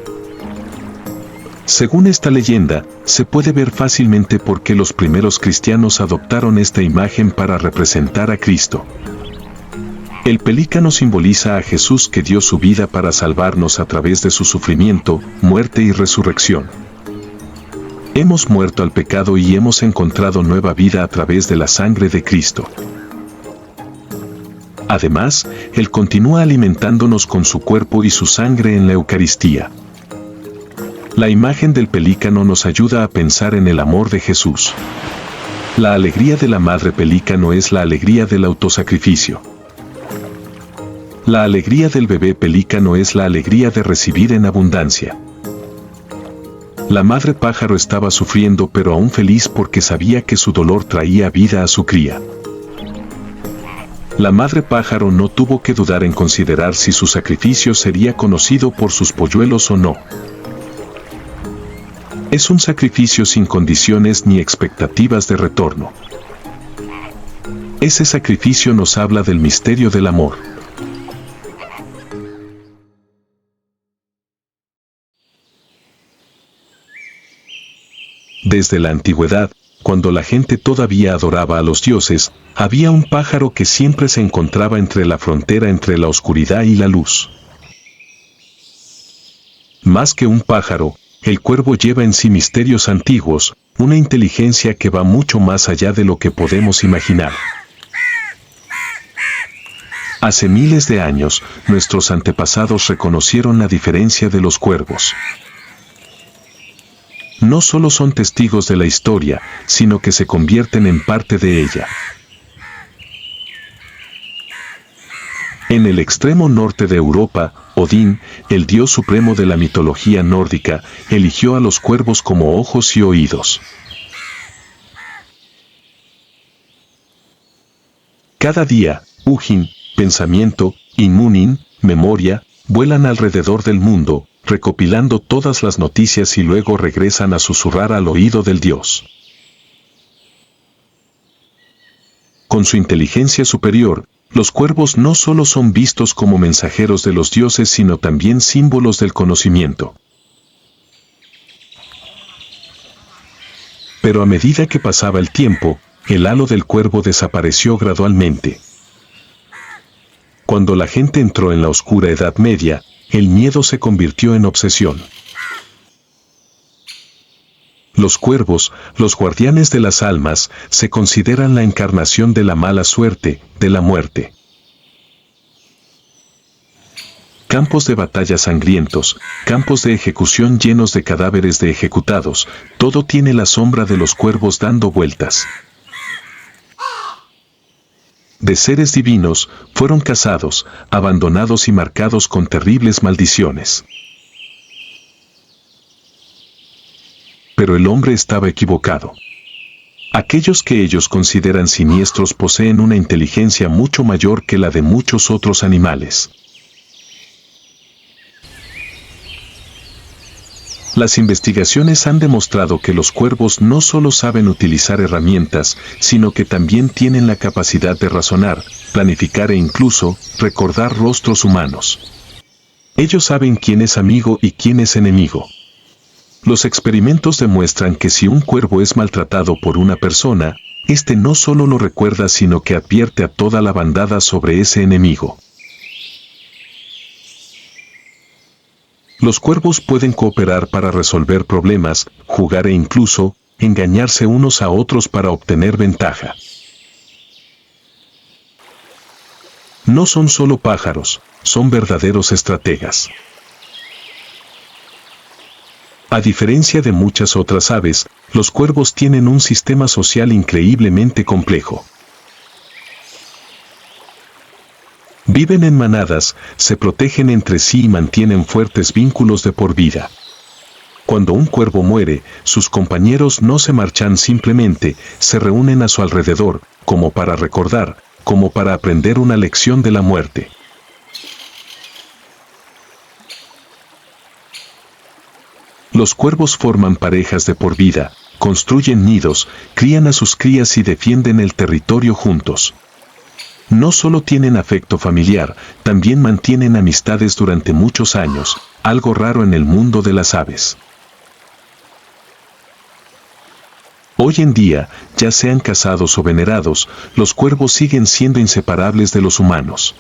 [SPEAKER 1] Según esta leyenda, se puede ver fácilmente por qué los primeros cristianos adoptaron esta imagen para representar a Cristo. El pelícano simboliza a Jesús que dio su vida para salvarnos a través de su sufrimiento, muerte y resurrección. Hemos muerto al pecado y hemos encontrado nueva vida a través de la sangre de Cristo. Además, Él continúa alimentándonos con su cuerpo y su sangre en la Eucaristía. La imagen del pelícano nos ayuda a pensar en el amor de Jesús. La alegría de la madre pelícano es la alegría del autosacrificio. La alegría del bebé pelícano es la alegría de recibir en abundancia. La madre pájaro estaba sufriendo pero aún feliz porque sabía que su dolor traía vida a su cría. La madre pájaro no tuvo que dudar en considerar si su sacrificio sería conocido por sus polluelos o no. Es un sacrificio sin condiciones ni expectativas de retorno. Ese sacrificio nos habla del misterio del amor. Desde la antigüedad, cuando la gente todavía adoraba a los dioses, había un pájaro que siempre se encontraba entre la frontera entre la oscuridad y la luz. Más que un pájaro, el cuervo lleva en sí misterios antiguos, una inteligencia que va mucho más allá de lo que podemos imaginar. Hace miles de años, nuestros antepasados reconocieron la diferencia de los cuervos. No solo son testigos de la historia, sino que se convierten en parte de ella. En el extremo norte de Europa, Odín, el dios supremo de la mitología nórdica, eligió a los cuervos como ojos y oídos. Cada día, Hugin, pensamiento, y Munin, memoria, vuelan alrededor del mundo, recopilando todas las noticias y luego regresan a susurrar al oído del dios. Con su inteligencia superior, los cuervos no solo son vistos como mensajeros de los dioses, sino también símbolos del conocimiento. Pero a medida que pasaba el tiempo, el halo del cuervo desapareció gradualmente. Cuando la gente entró en la oscura Edad Media, el miedo se convirtió en obsesión. Los cuervos, los guardianes de las almas, se consideran la encarnación de la mala suerte, de la muerte. Campos de batalla sangrientos, campos de ejecución llenos de cadáveres de ejecutados, todo tiene la sombra de los cuervos dando vueltas. De seres divinos, fueron cazados, abandonados y marcados con terribles maldiciones. Pero el hombre estaba equivocado. Aquellos que ellos consideran siniestros poseen una inteligencia mucho mayor que la de muchos otros animales. Las investigaciones han demostrado que los cuervos no solo saben utilizar herramientas, sino que también tienen la capacidad de razonar, planificar e incluso recordar rostros humanos. Ellos saben quién es amigo y quién es enemigo. Los experimentos demuestran que si un cuervo es maltratado por una persona, este no solo lo recuerda sino que advierte a toda la bandada sobre ese enemigo. Los cuervos pueden cooperar para resolver problemas, jugar e incluso engañarse unos a otros para obtener ventaja. No son solo pájaros, son verdaderos estrategas. A diferencia de muchas otras aves, los cuervos tienen un sistema social increíblemente complejo. Viven en manadas, se protegen entre sí y mantienen fuertes vínculos de por vida. Cuando un cuervo muere, sus compañeros no se marchan simplemente, se reúnen a su alrededor, como para recordar, como para aprender una lección de la muerte. Los cuervos forman parejas de por vida, construyen nidos, crían a sus crías y defienden el territorio juntos. No solo tienen afecto familiar, también mantienen amistades durante muchos años, algo raro en el mundo de las aves. Hoy en día, ya sean cazados o venerados, los cuervos siguen siendo inseparables de los humanos.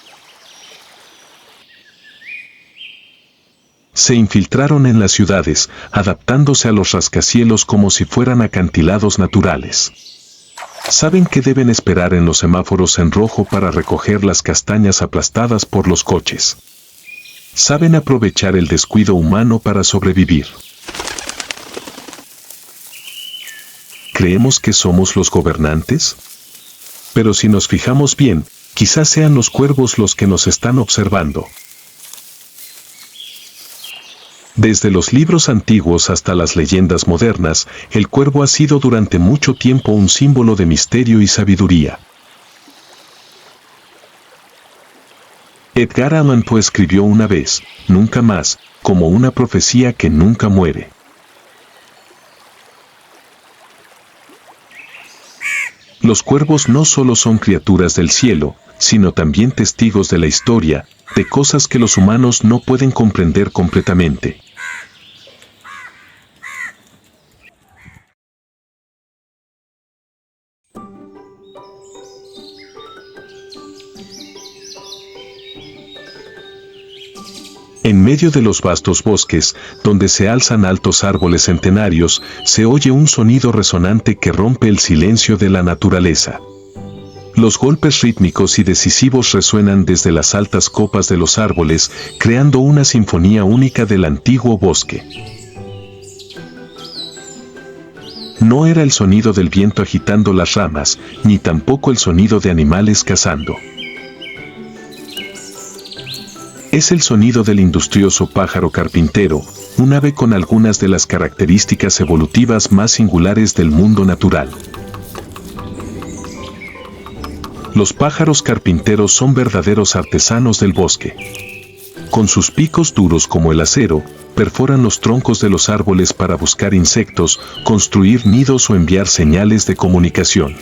[SPEAKER 1] Se infiltraron en las ciudades, adaptándose a los rascacielos como si fueran acantilados naturales. Saben que deben esperar en los semáforos en rojo para recoger las castañas aplastadas por los coches. Saben aprovechar el descuido humano para sobrevivir. ¿Creemos que somos los gobernantes? Pero si nos fijamos bien, quizás sean los cuervos los que nos están observando. Desde los libros antiguos hasta las leyendas modernas, el cuervo ha sido durante mucho tiempo un símbolo de misterio y sabiduría. Edgar Allan Poe escribió una vez, nunca más, como una profecía que nunca muere. Los cuervos no solo son criaturas del cielo, sino también testigos de la historia, de cosas que los humanos no pueden comprender completamente. En medio de los vastos bosques, donde se alzan altos árboles centenarios, se oye un sonido resonante que rompe el silencio de la naturaleza. Los golpes rítmicos y decisivos resuenan desde las altas copas de los árboles, creando una sinfonía única del antiguo bosque. No era el sonido del viento agitando las ramas, ni tampoco el sonido de animales cazando. Es el sonido del industrioso pájaro carpintero, un ave con algunas de las características evolutivas más singulares del mundo natural. Los pájaros carpinteros son verdaderos artesanos del bosque. Con sus picos duros como el acero, perforan los troncos de los árboles para buscar insectos, construir nidos o enviar señales de comunicación.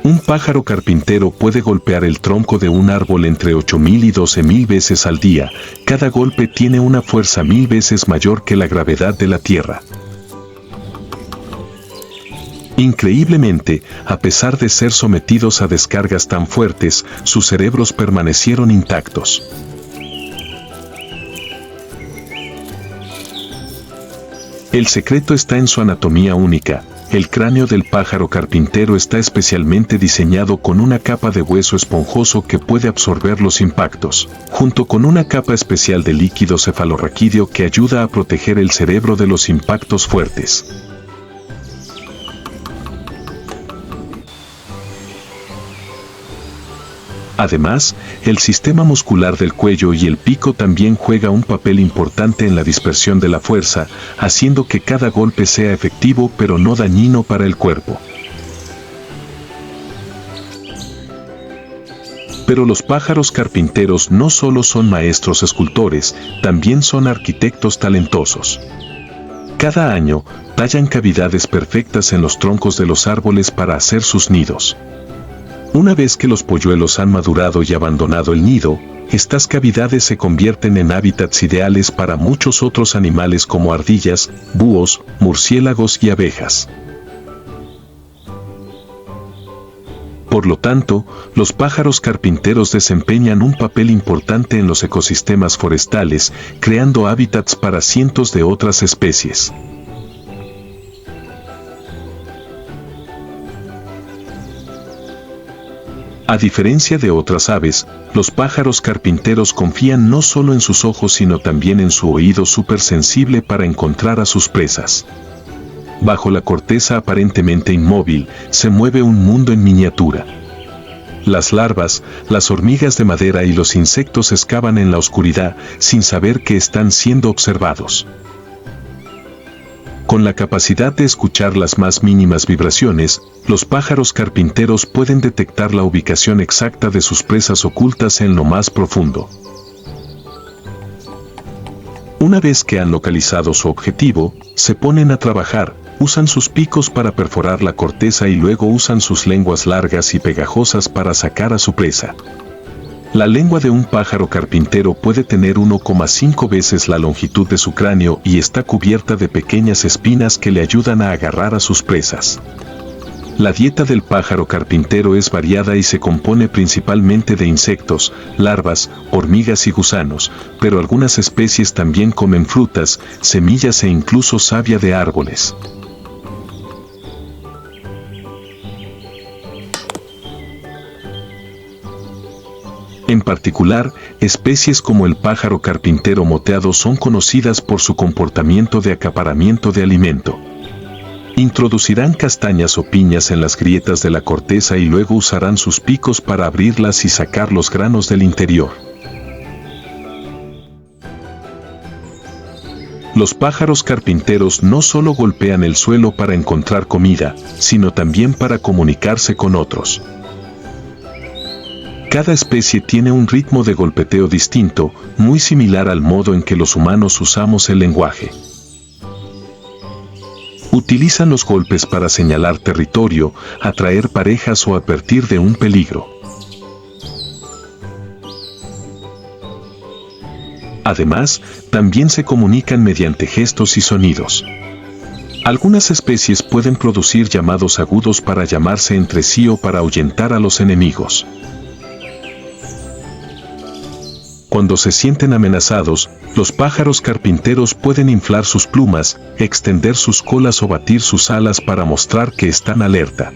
[SPEAKER 1] Un pájaro carpintero puede golpear el tronco de un árbol entre 8.000 y 12.000 veces al día. Cada golpe tiene una fuerza 1.000 veces mayor que la gravedad de la Tierra. Increíblemente, a pesar de ser sometidos a descargas tan fuertes, sus cerebros permanecieron intactos. El secreto está en su anatomía única. El cráneo del pájaro carpintero está especialmente diseñado con una capa de hueso esponjoso que puede absorber los impactos, junto con una capa especial de líquido cefalorraquídeo que ayuda a proteger el cerebro de los impactos fuertes. Además, el sistema muscular del cuello y el pico también juega un papel importante en la dispersión de la fuerza, haciendo que cada golpe sea efectivo pero no dañino para el cuerpo. Pero los pájaros carpinteros no solo son maestros escultores, también son arquitectos talentosos. Cada año, tallan cavidades perfectas en los troncos de los árboles para hacer sus nidos. Una vez que los polluelos han madurado y abandonado el nido, estas cavidades se convierten en hábitats ideales para muchos otros animales como ardillas, búhos, murciélagos y abejas. Por lo tanto, los pájaros carpinteros desempeñan un papel importante en los ecosistemas forestales, creando hábitats para cientos de otras especies. A diferencia de otras aves, los pájaros carpinteros confían no solo en sus ojos sino también en su oído supersensible para encontrar a sus presas. Bajo la corteza aparentemente inmóvil, se mueve un mundo en miniatura. Las larvas, las hormigas de madera y los insectos excavan en la oscuridad sin saber que están siendo observados. Con la capacidad de escuchar las más mínimas vibraciones, los pájaros carpinteros pueden detectar la ubicación exacta de sus presas ocultas en lo más profundo. Una vez que han localizado su objetivo, se ponen a trabajar, usan sus picos para perforar la corteza y luego usan sus lenguas largas y pegajosas para sacar a su presa. La lengua de un pájaro carpintero puede tener 1,5 veces la longitud de su cráneo y está cubierta de pequeñas espinas que le ayudan a agarrar a sus presas. La dieta del pájaro carpintero es variada y se compone principalmente de insectos, larvas, hormigas y gusanos, pero algunas especies también comen frutas, semillas e incluso savia de árboles. En particular, especies como el pájaro carpintero moteado son conocidas por su comportamiento de acaparamiento de alimento. Introducirán castañas o piñas en las grietas de la corteza y luego usarán sus picos para abrirlas y sacar los granos del interior. Los pájaros carpinteros no solo golpean el suelo para encontrar comida, sino también para comunicarse con otros. Cada especie tiene un ritmo de golpeteo distinto, muy similar al modo en que los humanos usamos el lenguaje. Utilizan los golpes para señalar territorio, atraer parejas o advertir de un peligro. Además, también se comunican mediante gestos y sonidos. Algunas especies pueden producir llamados agudos para llamarse entre sí o para ahuyentar a los enemigos. Cuando se sienten amenazados, los pájaros carpinteros pueden inflar sus plumas, extender sus colas o batir sus alas para mostrar que están alerta.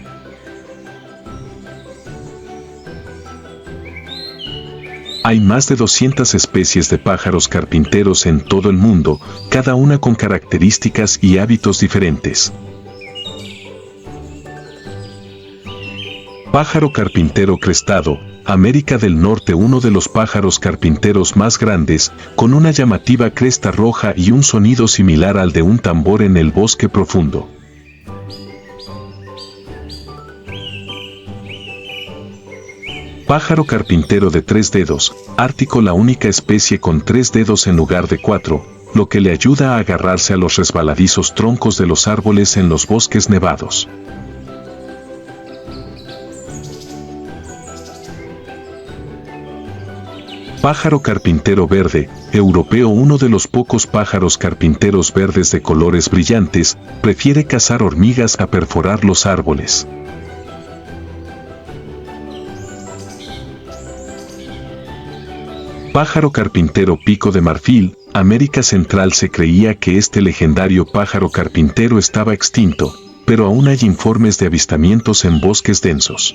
[SPEAKER 1] Hay más de 200 especies de pájaros carpinteros en todo el mundo, cada una con características y hábitos diferentes. Pájaro carpintero crestado, América del Norte. Uno de los pájaros carpinteros más grandes, con una llamativa cresta roja y un sonido similar al de un tambor en el bosque profundo. Pájaro carpintero de 3 dedos, Ártico. La única especie con 3 dedos en lugar de 4, lo que le ayuda a agarrarse a los resbaladizos troncos de los árboles en los bosques nevados. Pájaro carpintero verde, europeo. Uno de los pocos pájaros carpinteros verdes de colores brillantes, prefiere cazar hormigas a perforar los árboles. Pájaro carpintero pico de marfil, América Central. Se creía que este legendario pájaro carpintero estaba extinto, pero aún hay informes de avistamientos en bosques densos.